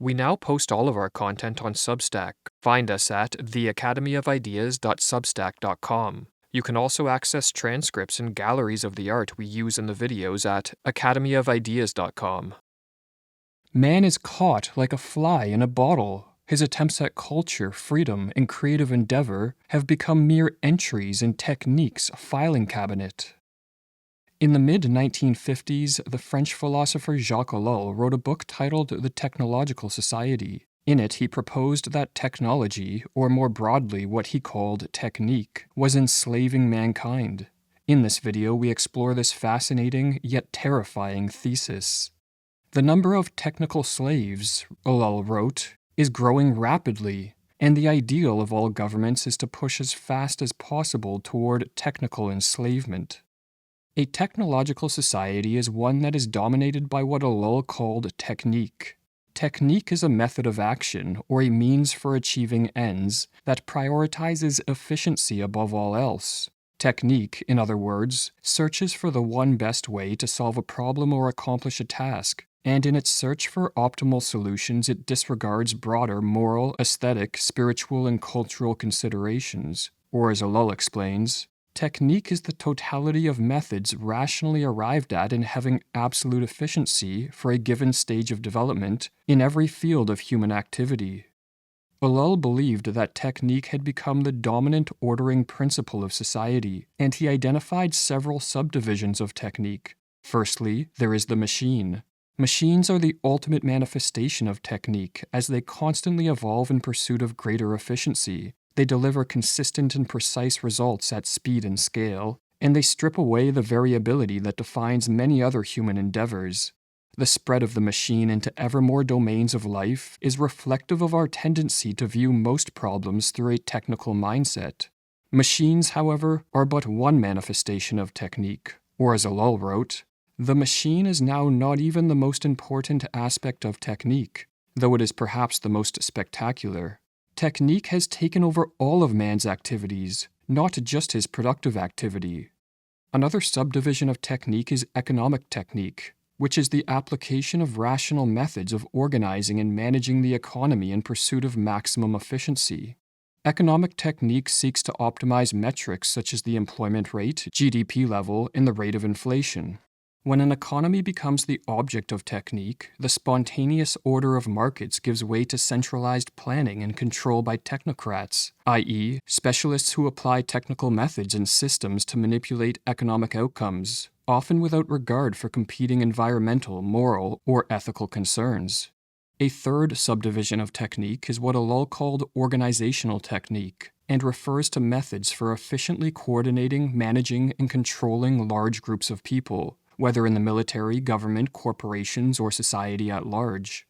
We now post all of our content on Substack. Find us at theacademyofideas.substack.com. You can also access transcripts and galleries of the art we use in the videos at academyofideas.com. Man is caught like a fly in a bottle. His attempts at culture, freedom, and creative endeavor have become mere entries in technique's filing cabinet. In the mid-1950s, the French philosopher Jacques Ellul wrote a book titled The Technological Society. In it, he proposed that technology, or more broadly what he called technique, was enslaving mankind. In this video, we explore this fascinating yet terrifying thesis. The number of technical slaves, Ellul wrote, is growing rapidly, and the ideal of all governments is to push as fast as possible toward technical enslavement. A technological society is one that is dominated by what Ellul called technique. Technique is a method of action, or a means for achieving ends, that prioritizes efficiency above all else. Technique, in other words, searches for the one best way to solve a problem or accomplish a task, and in its search for optimal solutions it disregards broader moral, aesthetic, spiritual, and cultural considerations. Or as Ellul explains, technique is the totality of methods rationally arrived at in having absolute efficiency for a given stage of development in every field of human activity. Ellul believed that technique had become the dominant ordering principle of society, and he identified several subdivisions of technique. Firstly, there is the machine. Machines are the ultimate manifestation of technique, as they constantly evolve in pursuit of greater efficiency. They deliver consistent and precise results at speed and scale, and they strip away the variability that defines many other human endeavors. The spread of the machine into ever more domains of life is reflective of our tendency to view most problems through a technical mindset. Machines, however, are but one manifestation of technique, or as Ellul wrote, the machine is now not even the most important aspect of technique, though it is perhaps the most spectacular. Technique has taken over all of man's activities, not just his productive activity. Another subdivision of technique is economic technique, which is the application of rational methods of organizing and managing the economy in pursuit of maximum efficiency. Economic technique seeks to optimize metrics such as the employment rate, GDP level, and the rate of inflation. When an economy becomes the object of technique, the spontaneous order of markets gives way to centralized planning and control by technocrats, i.e., specialists who apply technical methods and systems to manipulate economic outcomes, often without regard for competing environmental, moral, or ethical concerns. A third subdivision of technique is what Ellul called organizational technique, and refers to methods for efficiently coordinating, managing, and controlling large groups of people, whether in the military, government, corporations, or society at large.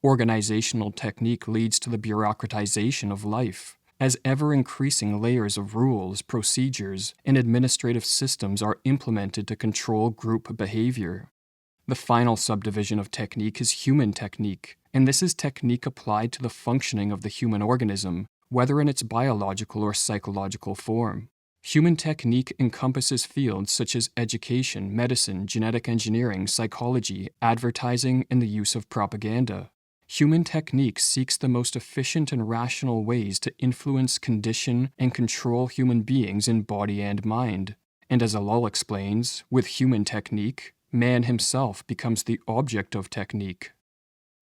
Organizational technique leads to the bureaucratization of life, as ever-increasing layers of rules, procedures, and administrative systems are implemented to control group behavior. The final subdivision of technique is human technique, and this is technique applied to the functioning of the human organism, whether in its biological or psychological form. Human technique encompasses fields such as education, medicine, genetic engineering, psychology, advertising, and the use of propaganda. Human technique seeks the most efficient and rational ways to influence, condition, and control human beings in body and mind. And as Ellul explains, with human technique, man himself becomes the object of technique.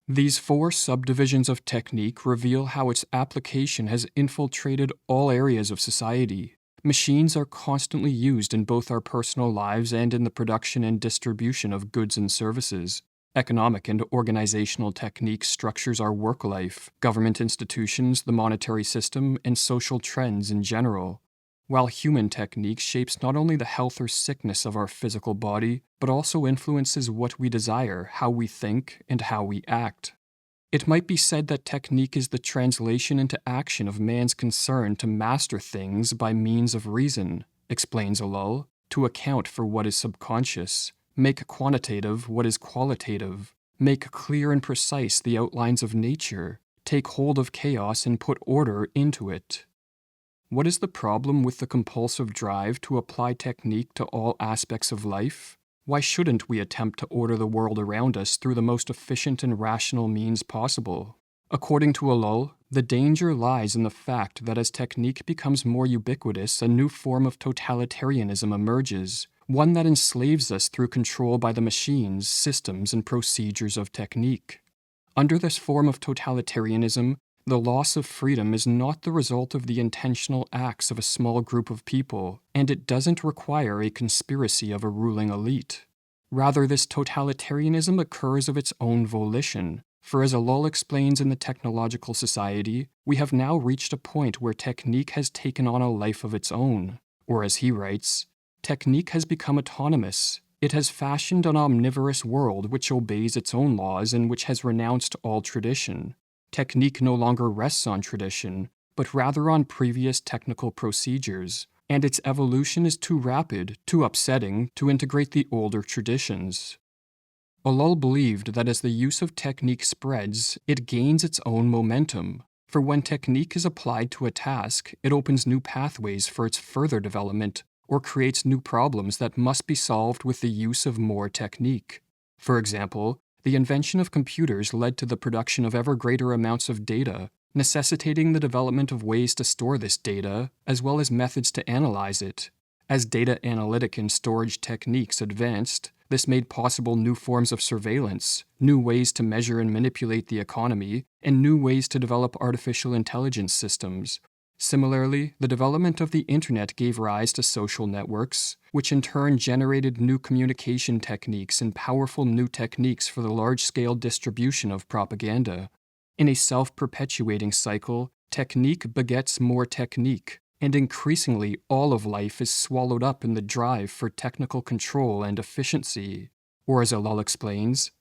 These four subdivisions of technique reveal how its application has infiltrated all areas of society. Machines are constantly used in both our personal lives and in the production and distribution of goods and services. Economic and organizational technique structures our work life, government institutions, the monetary system, and social trends in general, while human technique shapes not only the health or sickness of our physical body, but also influences what we desire, how we think, and how we act. It might be said that technique is the translation into action of man's concern to master things by means of reason, explains Ellul, to account for what is subconscious, make quantitative what is qualitative, make clear and precise the outlines of nature, take hold of chaos and put order into it. What is the problem with the compulsive drive to apply technique to all aspects of life? Why shouldn't we attempt to order the world around us through the most efficient and rational means possible? According to Ulul, the danger lies in the fact that as technique becomes more ubiquitous, a new form of totalitarianism emerges, one that enslaves us through control by the machines, systems, and procedures of technique. Under this form of totalitarianism, the loss of freedom is not the result of the intentional acts of a small group of people, and it doesn't require a conspiracy of a ruling elite. Rather, this totalitarianism occurs of its own volition, for as Ulul explains in the Technological Society, we have now reached a point where technique has taken on a life of its own. Or as he writes, technique has become autonomous. It has fashioned an omnivorous world which obeys its own laws and which has renounced all tradition. Technique no longer rests on tradition, but rather on previous technical procedures, and its evolution is too rapid, too upsetting, to integrate the older traditions. Ulul believed that as the use of technique spreads, it gains its own momentum, for when technique is applied to a task, it opens new pathways for its further development, or creates new problems that must be solved with the use of more technique. For example, the invention of computers led to the production of ever greater amounts of data, necessitating the development of ways to store this data, as well as methods to analyze it. As data analytic and storage techniques advanced, this made possible new forms of surveillance, new ways to measure and manipulate the economy, and new ways to develop artificial intelligence systems. Similarly, the development of the Internet gave rise to social networks, which in turn generated new communication techniques and powerful new techniques for the large-scale distribution of propaganda. In a self-perpetuating cycle, technique begets more technique, and increasingly all of life is swallowed up in the drive for technical control and efficiency. Or as Ulul explains,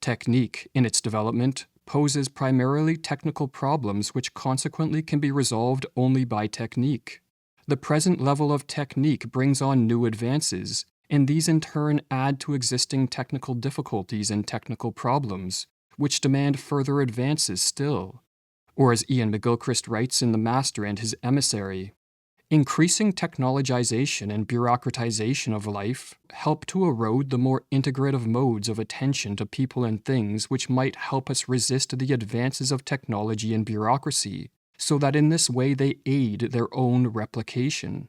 technique, in its development, poses primarily technical problems which consequently can be resolved only by technique. The present level of technique brings on new advances, and these in turn add to existing technical difficulties and technical problems, which demand further advances still. Or as Ian McGilchrist writes in The Master and His Emissary, increasing technologization and bureaucratization of life help to erode the more integrative modes of attention to people and things which might help us resist the advances of technology and bureaucracy, so that in this way they aid their own replication.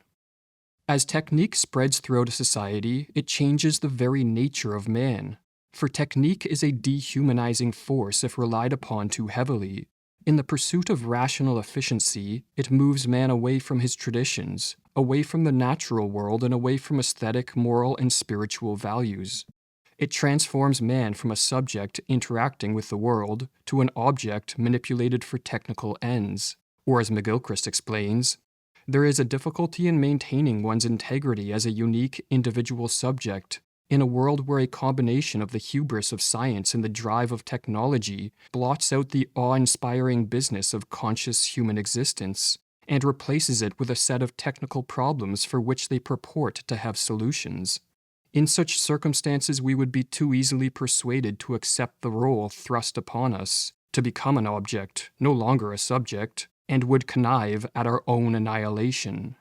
As technique spreads throughout a society, it changes the very nature of man, for technique is a dehumanizing force if relied upon too heavily. In the pursuit of rational efficiency, it moves man away from his traditions, away from the natural world, and away from aesthetic, moral, and spiritual values. It transforms man from a subject interacting with the world to an object manipulated for technical ends. Or as McGilchrist explains, there is a difficulty in maintaining one's integrity as a unique individual subject, in a world where a combination of the hubris of science and the drive of technology blots out the awe-inspiring business of conscious human existence, and replaces it with a set of technical problems for which they purport to have solutions. In such circumstances, we would be too easily persuaded to accept the role thrust upon us, to become an object, no longer a subject, and would connive at our own annihilation.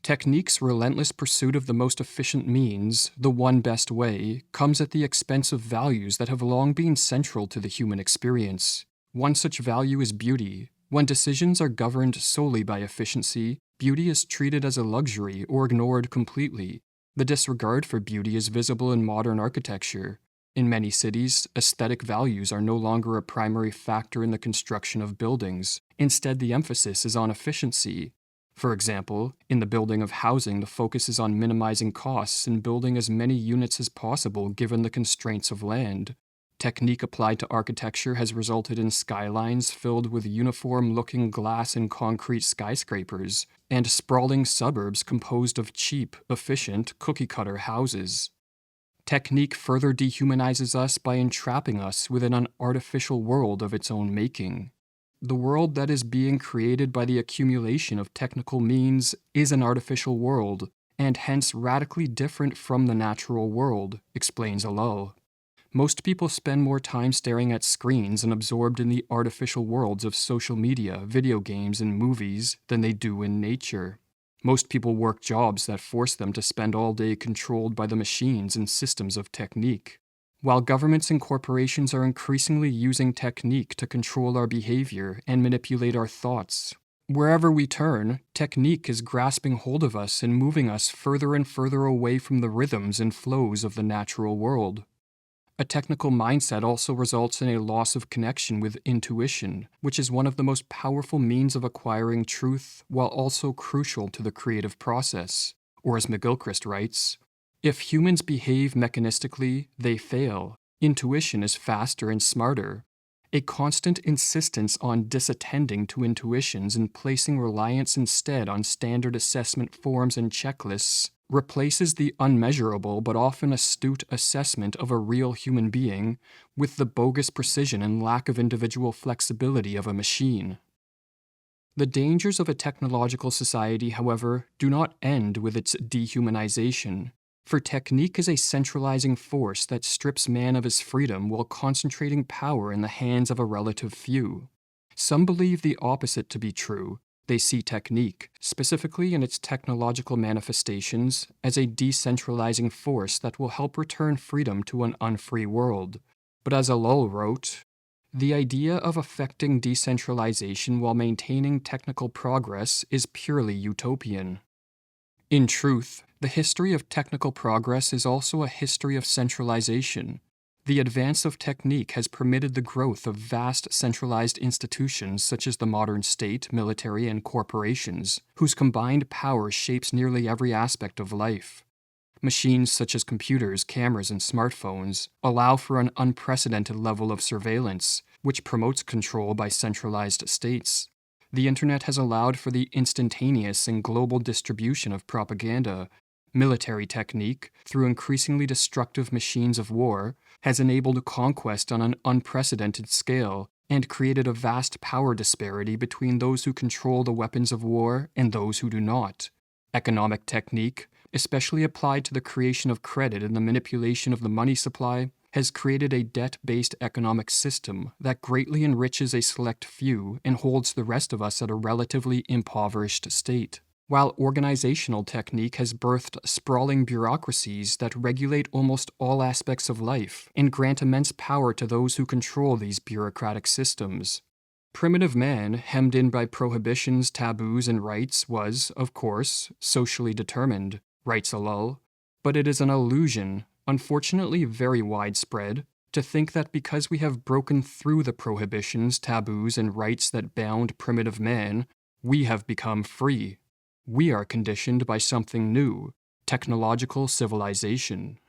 Technique's relentless pursuit of the most efficient means, the one best way, comes at the expense of values that have long been central to the human experience. One such value is beauty. When decisions are governed solely by efficiency, beauty is treated as a luxury or ignored completely. The disregard for beauty is visible in modern architecture. In many cities, aesthetic values are no longer a primary factor in the construction of buildings. Instead, the emphasis is on efficiency. For example, in the building of housing, the focus is on minimizing costs and building as many units as possible given the constraints of land. Technique applied to architecture has resulted in skylines filled with uniform-looking glass and concrete skyscrapers, and sprawling suburbs composed of cheap, efficient, cookie-cutter houses. Technique further dehumanizes us by entrapping us within an artificial world of its own making. The world that is being created by the accumulation of technical means is an artificial world, and hence radically different from the natural world, explains Ulul. Most people spend more time staring at screens and absorbed in the artificial worlds of social media, video games, and movies than they do in nature. Most people work jobs that force them to spend all day controlled by the machines and systems of technique, while governments and corporations are increasingly using technique to control our behavior and manipulate our thoughts. Wherever we turn, technique is grasping hold of us and moving us further and further away from the rhythms and flows of the natural world. A technical mindset also results in a loss of connection with intuition, which is one of the most powerful means of acquiring truth while also crucial to the creative process. Or as McGilchrist writes, if humans behave mechanistically, they fail. Intuition is faster and smarter. A constant insistence on disattending to intuitions and placing reliance instead on standard assessment forms and checklists replaces the unmeasurable but often astute assessment of a real human being with the bogus precision and lack of individual flexibility of a machine. The dangers of a technological society, however, do not end with its dehumanization. For technique is a centralizing force that strips man of his freedom while concentrating power in the hands of a relative few. Some believe the opposite to be true. They see technique, specifically in its technological manifestations, as a decentralizing force that will help return freedom to an unfree world. But as Ellul wrote, the idea of effecting decentralization while maintaining technical progress is purely utopian. In truth, the history of technical progress is also a history of centralization. The advance of technique has permitted the growth of vast centralized institutions such as the modern state, military, and corporations, whose combined power shapes nearly every aspect of life. Machines such as computers, cameras, and smartphones allow for an unprecedented level of surveillance, which promotes control by centralized states. The internet has allowed for the instantaneous and global distribution of propaganda. Military technique, through increasingly destructive machines of war, has enabled conquest on an unprecedented scale and created a vast power disparity between those who control the weapons of war and those who do not. Economic technique, especially applied to the creation of credit and the manipulation of the money supply, has created a debt-based economic system that greatly enriches a select few and holds the rest of us at a relatively impoverished state. While organizational technique has birthed sprawling bureaucracies that regulate almost all aspects of life and grant immense power to those who control these bureaucratic systems. Primitive man, hemmed in by prohibitions, taboos, and rights, was, of course, socially determined, writes Ellul, but it is an illusion, unfortunately very widespread, to think that because we have broken through the prohibitions, taboos, and rights that bound primitive man, we have become free. We are conditioned by something new, technological civilization.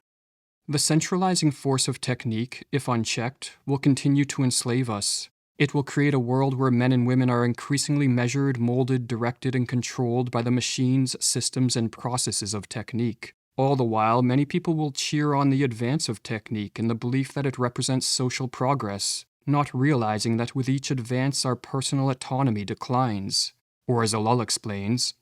The centralizing force of technique, if unchecked, will continue to enslave us. It will create a world where men and women are increasingly measured, molded, directed, and controlled by the machines, systems, and processes of technique. All the while, many people will cheer on the advance of technique in the belief that it represents social progress, not realizing that with each advance our personal autonomy declines. Or as Ellul explains,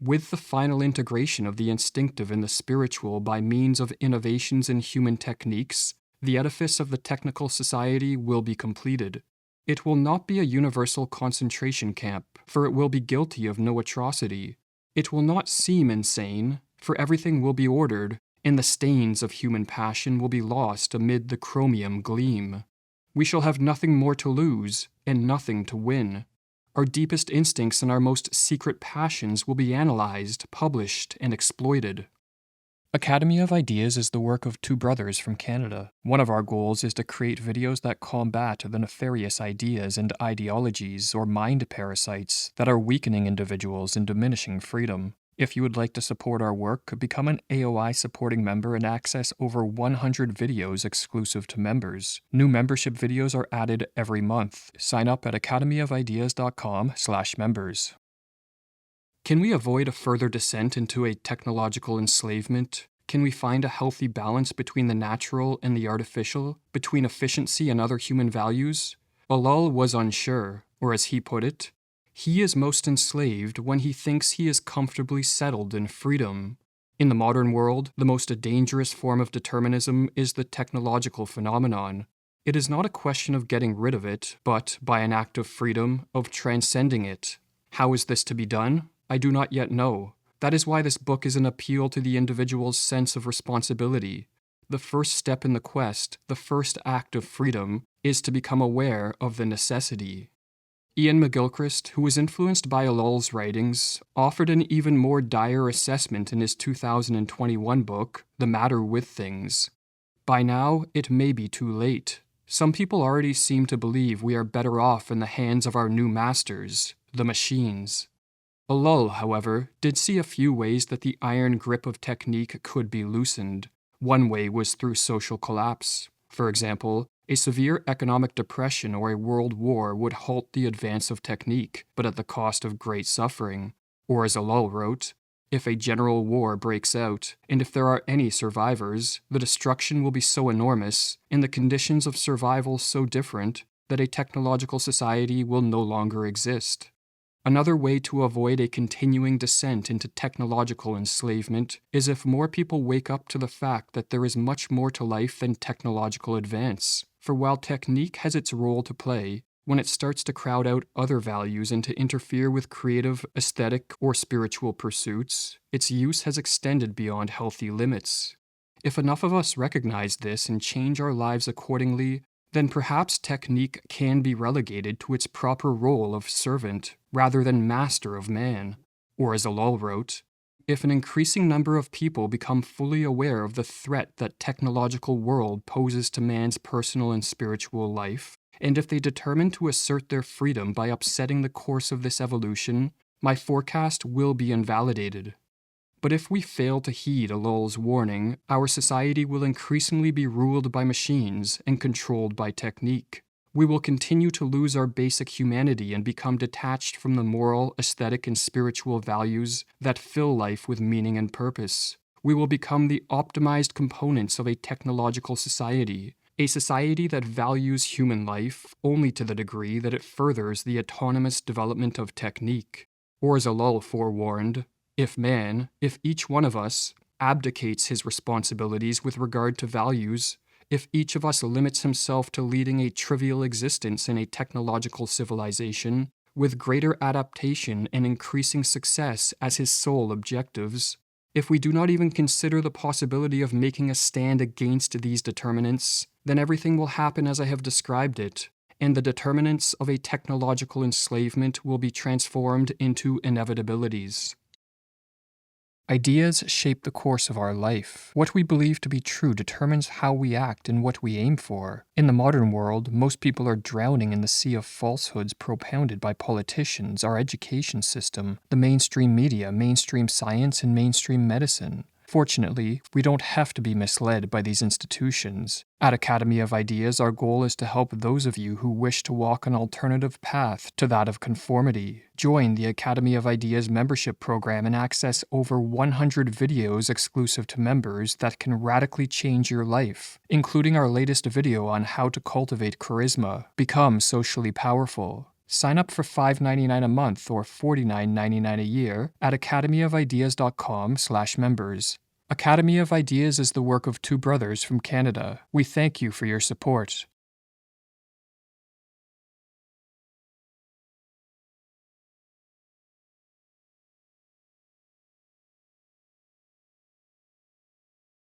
with the final integration of the instinctive and the spiritual by means of innovations in human techniques, the edifice of the technical society will be completed. It will not be a universal concentration camp, for it will be guilty of no atrocity. It will not seem insane, for everything will be ordered, and the stains of human passion will be lost amid the chromium gleam. We shall have nothing more to lose, and nothing to win. Our deepest instincts and our most secret passions will be analyzed, published, and exploited. Academy of Ideas is the work of two brothers from Canada. One of our goals is to create videos that combat the nefarious ideas and ideologies or mind parasites that are weakening individuals and diminishing freedom. If you would like to support our work, become an AOI supporting member and access over 100 videos exclusive to members. New membership videos are added every month. Sign up at academyofideas.com/members. Can we avoid a further descent into a technological enslavement? Can we find a healthy balance between the natural and the artificial, between efficiency and other human values? Ellul was unsure, or as he put it, he is most enslaved when he thinks he is comfortably settled in freedom. In the modern world, the most dangerous form of determinism is the technological phenomenon. It is not a question of getting rid of it, but, by an act of freedom, of transcending it. How is this to be done? I do not yet know. That is why this book is an appeal to the individual's sense of responsibility. The first step in the quest, the first act of freedom, is to become aware of the necessity. Ian McGilchrist, who was influenced by Ellul's writings, offered an even more dire assessment in his 2021 book, The Matter with Things. By now, it may be too late. Some people already seem to believe we are better off in the hands of our new masters, the machines. Ellul, however, did see a few ways that the iron grip of technique could be loosened. One way was through social collapse. For example, a severe economic depression or a world war would halt the advance of technique, but at the cost of great suffering. Or as Ellul wrote, if a general war breaks out, and if there are any survivors, the destruction will be so enormous, and the conditions of survival so different, that a technological society will no longer exist. Another way to avoid a continuing descent into technological enslavement is if more people wake up to the fact that there is much more to life than technological advance. For while technique has its role to play, when it starts to crowd out other values and to interfere with creative, aesthetic, or spiritual pursuits, its use has extended beyond healthy limits. If enough of us recognize this and change our lives accordingly, then perhaps technique can be relegated to its proper role of servant rather than master of man. Or as Ellul wrote, if an increasing number of people become fully aware of the threat that technological world poses to man's personal and spiritual life, and if they determine to assert their freedom by upsetting the course of this evolution, my forecast will be invalidated. But if we fail to heed Ellul's warning, our society will increasingly be ruled by machines and controlled by technique. We will continue to lose our basic humanity and become detached from the moral, aesthetic, and spiritual values that fill life with meaning and purpose. We will become the optimized components of a technological society, a society that values human life only to the degree that it furthers the autonomous development of technique. Or as Ellul forewarned, if each one of us abdicates his responsibilities with regard to values, if each of us limits himself to leading a trivial existence in a technological civilization, with greater adaptation and increasing success as his sole objectives, if we do not even consider the possibility of making a stand against these determinants, then everything will happen as I have described it, and the determinants of a technological enslavement will be transformed into inevitabilities. Ideas shape the course of our life. What we believe to be true determines how we act and what we aim for. In the modern world, most people are drowning in the sea of falsehoods propounded by politicians, our education system, the mainstream media, mainstream science, and mainstream medicine. Fortunately, we don't have to be misled by these institutions. At Academy of Ideas, our goal is to help those of you who wish to walk an alternative path to that of conformity. Join the Academy of Ideas membership program and access over 100 videos exclusive to members that can radically change your life, including our latest video on how to cultivate charisma, become socially powerful. Sign up for $5.99 a month or $49.99 a year at academyofideas.com/members. Academy of Ideas is the work of two brothers from Canada. We thank you for your support.